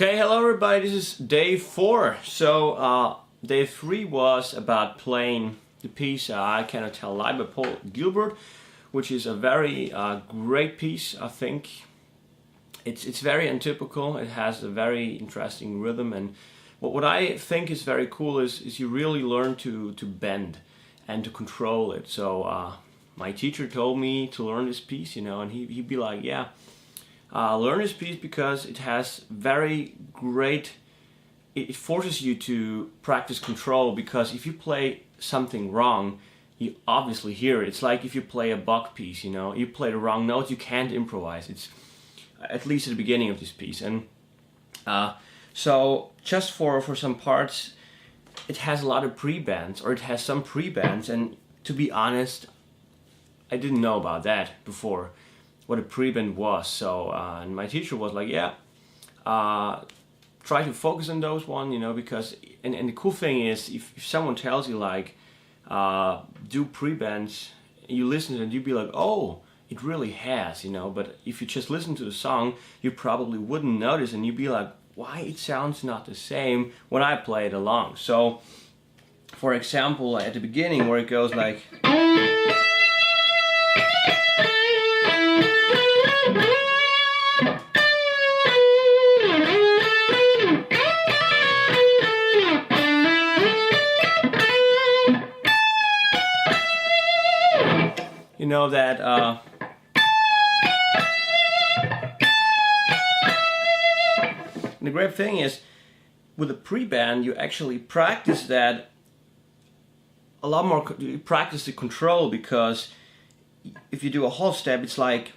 Okay, hello everybody, this is day 4. So, day 3 was about playing the piece I Cannot Tell a Lie by Paul Gilbert, which is a very great piece, I think. It's very untypical, it has a very interesting rhythm, and what I think is very cool is you really learn to bend and to control it. So, my teacher told me to learn this piece, and he'd be like, yeah, learn this piece because it has very great, it forces you to practice control, because if you play something wrong, you obviously hear it. It's like if you play a Bach piece, you play the wrong notes, you can't improvise. It's at least at the beginning of this piece. And so just for some parts, it has a lot of pre-bands, or it has some pre-bands, and to be honest, I didn't know about that before, what a pre-band was. So and my teacher was like, yeah, try to focus on those one, because and the cool thing is, if someone tells you like do pre-bands, you listen to it and you'd be like, oh, it really has, but if you just listen to the song, you probably wouldn't notice, and you'd be like, why it sounds not the same when I play it along. So for example, at the beginning where it goes like, that and the great thing is, with a pre-band, you actually practice that a lot more. You practice the control, because if you do a half step, it's like,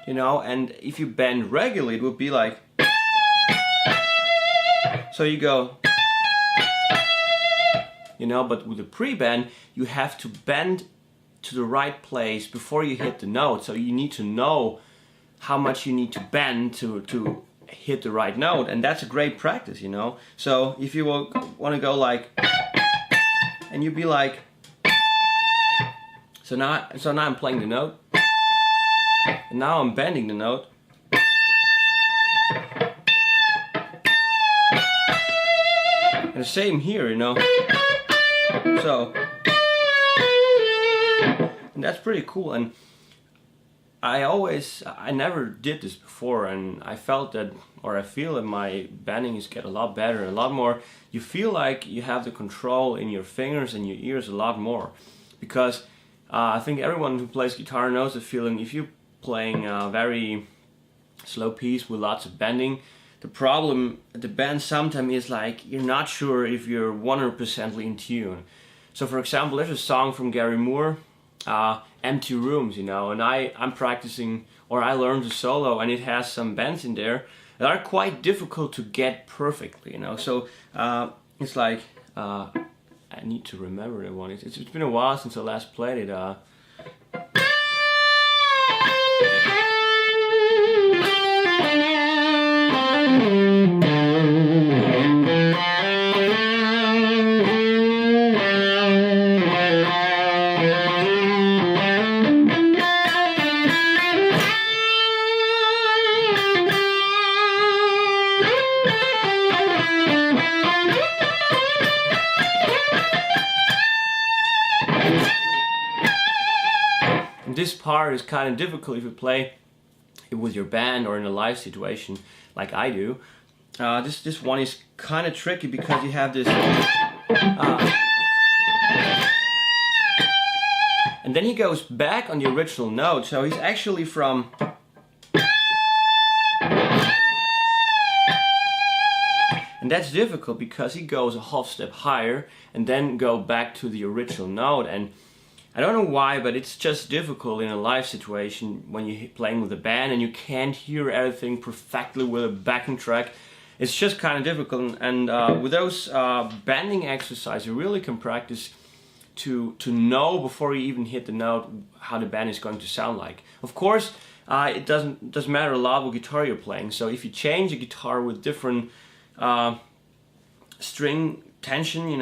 and if you bend regularly, it would be like, so you go, but with the pre-bend, you have to bend to the right place before you hit the note. So you need to know how much you need to bend to hit the right note, and that's a great practice, So if you want to go like, and you'd be like, so now I'm playing the note, and now I'm bending the note. And the same here, So, and that's pretty cool. And I never did this before, and I felt that, or I feel that my bending is get a lot better, a lot more. You feel like you have the control in your fingers and your ears a lot more, because I think everyone who plays guitar knows the feeling. If you're playing a very slow piece with lots of bending, the problem at the bend sometimes is like you're not sure if you're 100% in tune. So for example, there's a song from Gary Moore, Empty Rooms, and I'm practicing, or I learned the solo, and it has some bends in there that are quite difficult to get perfectly, So it's like, I need to remember the one. It's been a while since I last played it. This part is kind of difficult if you play it with your band or in a live situation like I do. This one is kind of tricky, because you have this and then he goes back on the original note, so he's actually from, and that's difficult because he goes a half step higher and then go back to the original note. And I don't know why, but it's just difficult in a live situation when you're playing with a band and you can't hear everything perfectly with a backing track. It's just kind of difficult, and with those bending exercises, you really can practice to know before you even hit the note how the band is going to sound like. Of course, it doesn't matter a lot what guitar you're playing. So if you change a guitar with different string tension,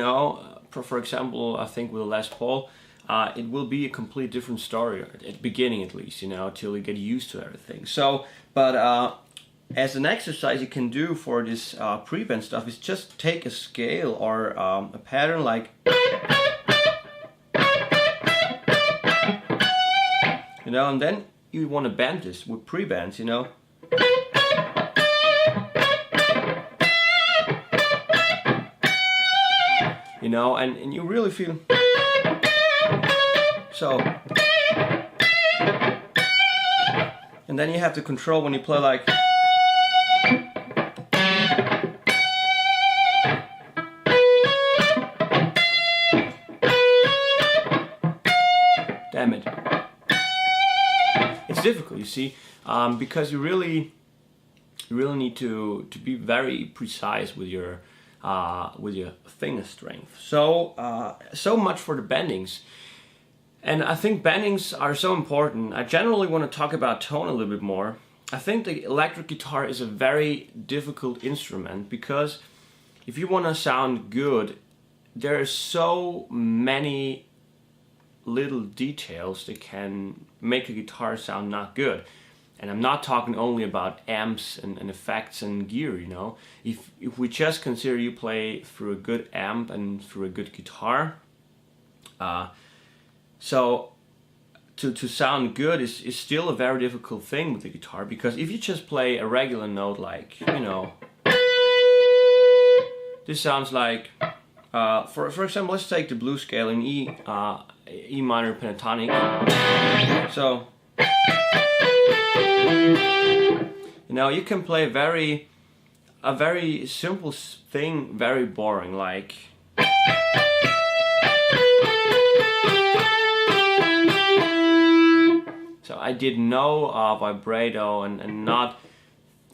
for example, I think with a Les Paul, it will be a complete different story at the beginning, at least, you know, till you get used to everything. So, but as an exercise you can do for this pre-bend stuff is just take a scale or a pattern like, you know, and then you want to bend this with pre-bends, you know. You know, and you really feel so. And then you have to control when you play like. Damn it. It's difficult, you see, because you really need to be very precise with your finger strength. So so much for the bendings. And I think bendings are so important. I generally want to talk about tone a little bit more. I think the electric guitar is a very difficult instrument because if you want to sound good, there are so many little details that can make a guitar sound not good. And I'm not talking only about amps and effects and gear, you know. If we just consider you play through a good amp and through a good guitar, so to sound good is still a very difficult thing with the guitar, because if you just play a regular note like, you know, this sounds like, for example, let's take the blues scale in E minor pentatonic. So, you know, you can play a very simple thing, very boring, like. So I did no vibrato and not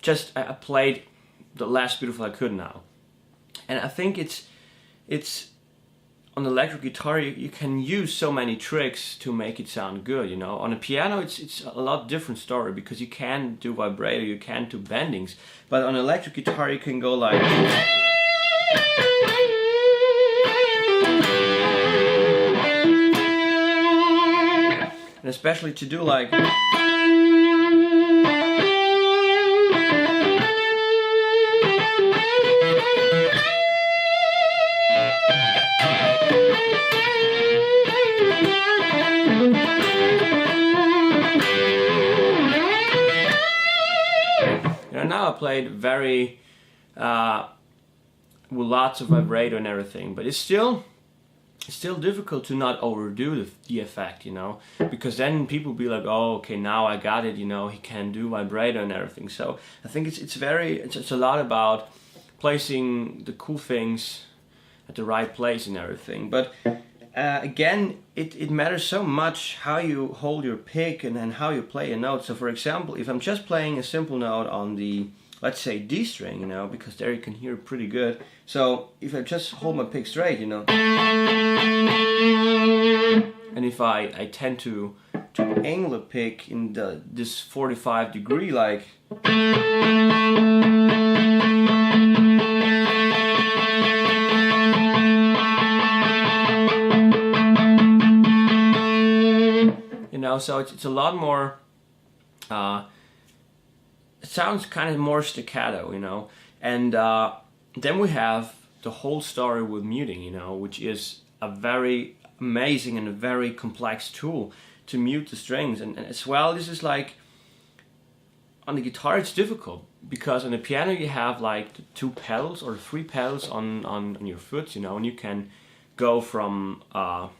just, I played the last beautiful I could now. And I think it's on the electric guitar you can use so many tricks to make it sound good, you know. On a piano it's a lot different story, because you can do vibrato, you can do bendings, but on an electric guitar you can go like. And especially to do like. Now I played very with lots of vibrato and everything, but it's still difficult to not overdo the effect, you know, because then people be like, oh, okay, now I got it, you know, he can do vibrato and everything. So I think it's a lot about placing the cool things at the right place and everything. But again, it matters so much how you hold your pick and how you play a note. So for example, if I'm just playing a simple note on the, let's say, D string, you know, because there you can hear pretty good. So if I just hold my pick straight, you know, and if I tend to angle the pick in this 45 degree, like, you know, so it's a lot more, it sounds kind of more staccato, you know. And then we have the whole story with muting, you know, which is a very amazing and a very complex tool to mute the strings. And as well, this is like, on the guitar it's difficult, because on the piano you have like 2 pedals or 3 pedals on your foot, you know, and you can go from kind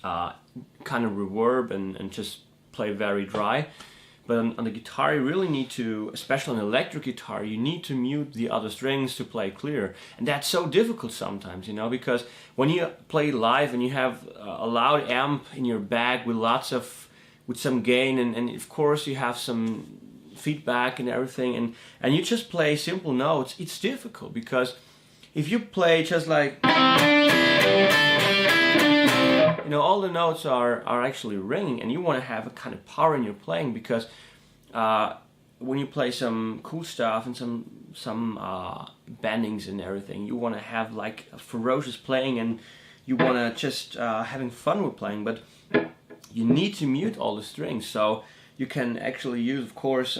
of reverb and just play very dry. But on the guitar you really need to, especially on electric guitar, you need to mute the other strings to play clear. And that's so difficult sometimes, you know, because when you play live and you have a loud amp in your bag with some gain, and of course you have some feedback and everything, and you just play simple notes, it's difficult, because if you play just like, you know, all the notes are actually ringing, and you want to have a kind of power in your playing, because when you play some cool stuff and some bendings and everything, you want to have like a ferocious playing, and you want to just having fun with playing, but you need to mute all the strings. So you can actually use, of course,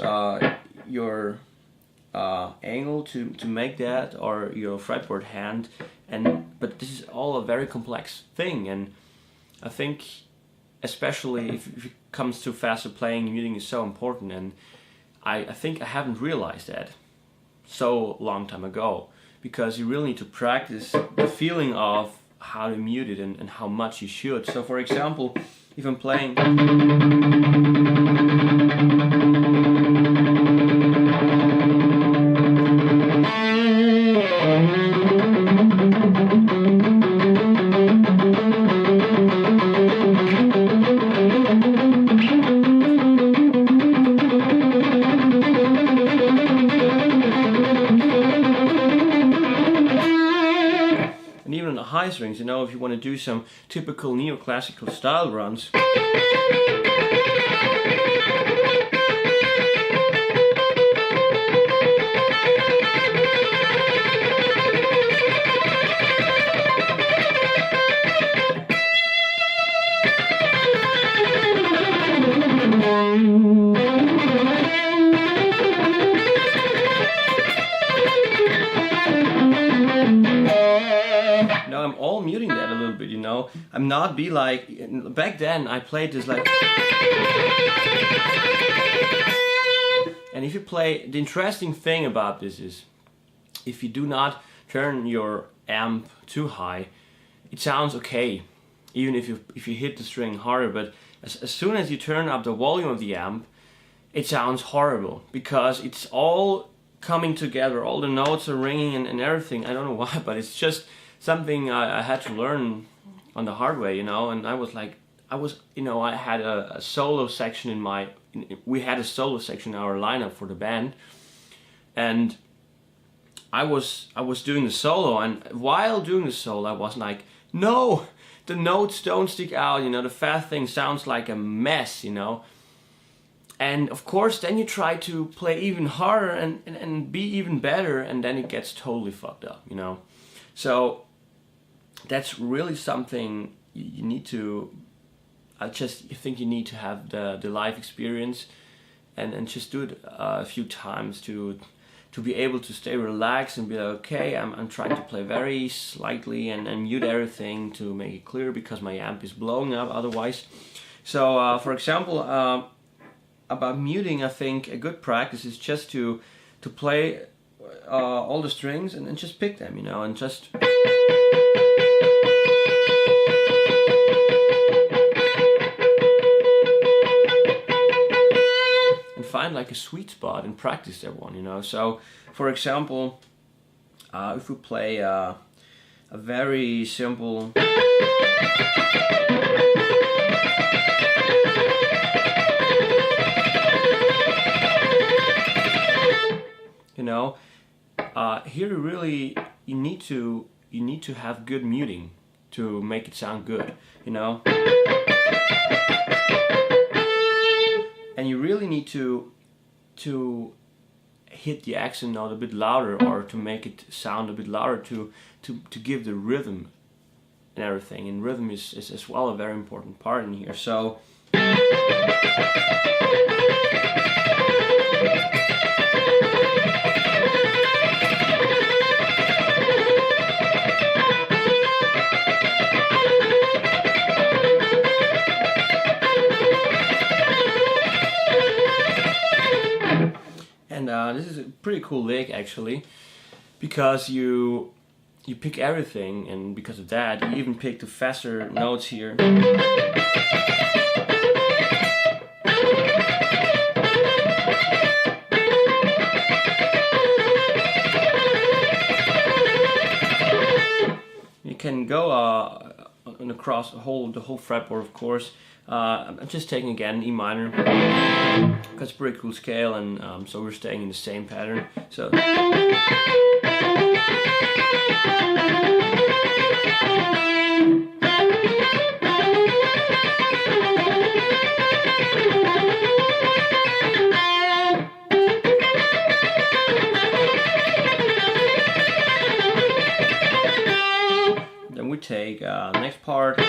your angle to make that, or your fretboard hand, but this is all a very complex thing, and I think especially if it comes to faster playing, muting is so important, and I think I haven't realized that so long time ago, because you really need to practice the feeling of how to mute it and how much you should. So for example, if I'm playing and even on the high strings, you know, if you want to do some typical neoclassical style runs, now I'm all muting that a little bit, you know. I'm not be like, back then I played this like, and if you play, the interesting thing about this is, if you do not turn your amp too high, it sounds okay, even if you hit the string harder, but as soon as you turn up the volume of the amp, it sounds horrible, because it's all coming together, all the notes are ringing and everything. I don't know why, but it's just something I had to learn on the hard way, you know. And I was like, you know, I had a solo section we had a solo section in our lineup for the band, and I was doing the solo, and while doing the solo I was like, no, the notes don't stick out, you know, the fast thing sounds like a mess, you know. And of course then you try to play even harder and be even better, and then it gets totally fucked up, you know. So that's really something you need to, I think you need to have the live experience and just do it a few times to be able to stay relaxed and be like, okay, I'm trying to play very slightly and mute everything to make it clear, because my amp is blowing up otherwise. So for example, about muting, I think a good practice is just to play all the strings and just pick them, you know, and just find like a sweet spot and practice that one, you know. So for example, if we play a very simple you know, here really you need to have good muting to make it sound good, you know. And you really need to hit the accent note a bit louder, or to make it sound a bit louder to give the rhythm and everything. And rhythm is as well a very important part in here. So this is a pretty cool lick actually, because you pick everything, and because of that you even pick the faster notes here. You can go across the whole fretboard, of course. I'm just taking again E minor, because it's a pretty cool scale, and so we're staying in the same pattern. So then we take part.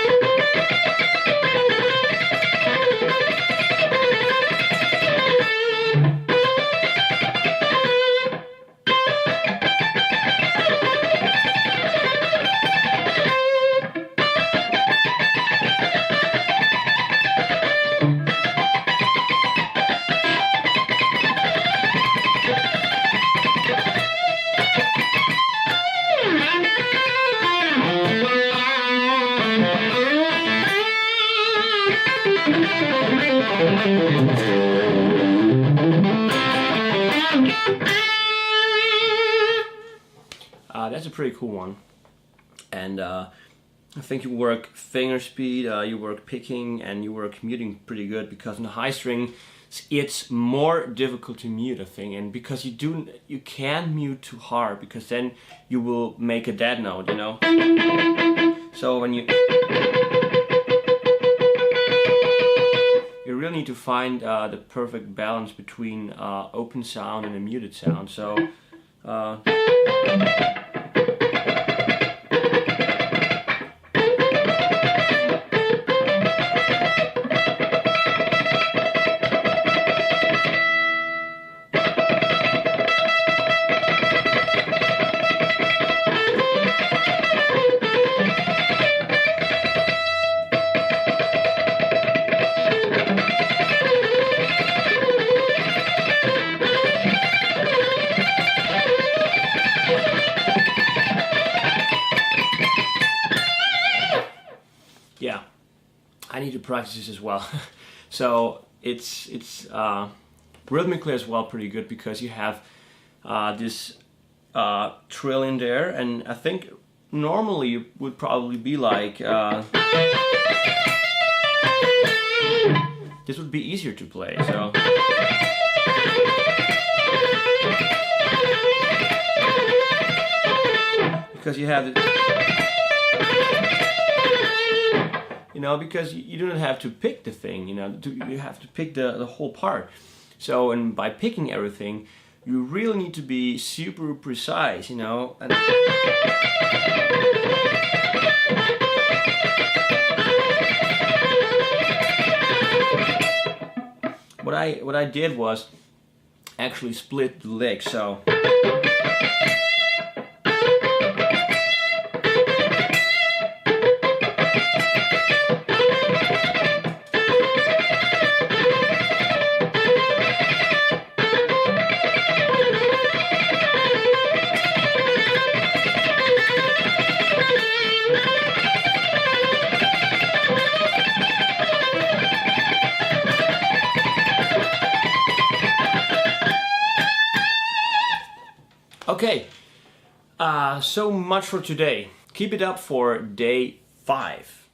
That's a pretty cool one, and I think you work finger speed, you work picking, and you work muting pretty good, because in the high string it's more difficult to mute, I think, and because you can't mute too hard, because then you will make a dead note, you know. So when you really need to find the perfect balance between open sound and a muted sound. So yeah, I need to practice this as well. So it's rhythmically as well pretty good, because you have this trill in there, and I think normally it would probably be like this would be easier to play. So because you have the, you know, because you don't have to pick the thing, you know, you have to pick the whole part. So, and by picking everything, you really need to be super precise, you know. And what I did was actually split the lick, so. Okay, so much for today. Keep it up for day 5.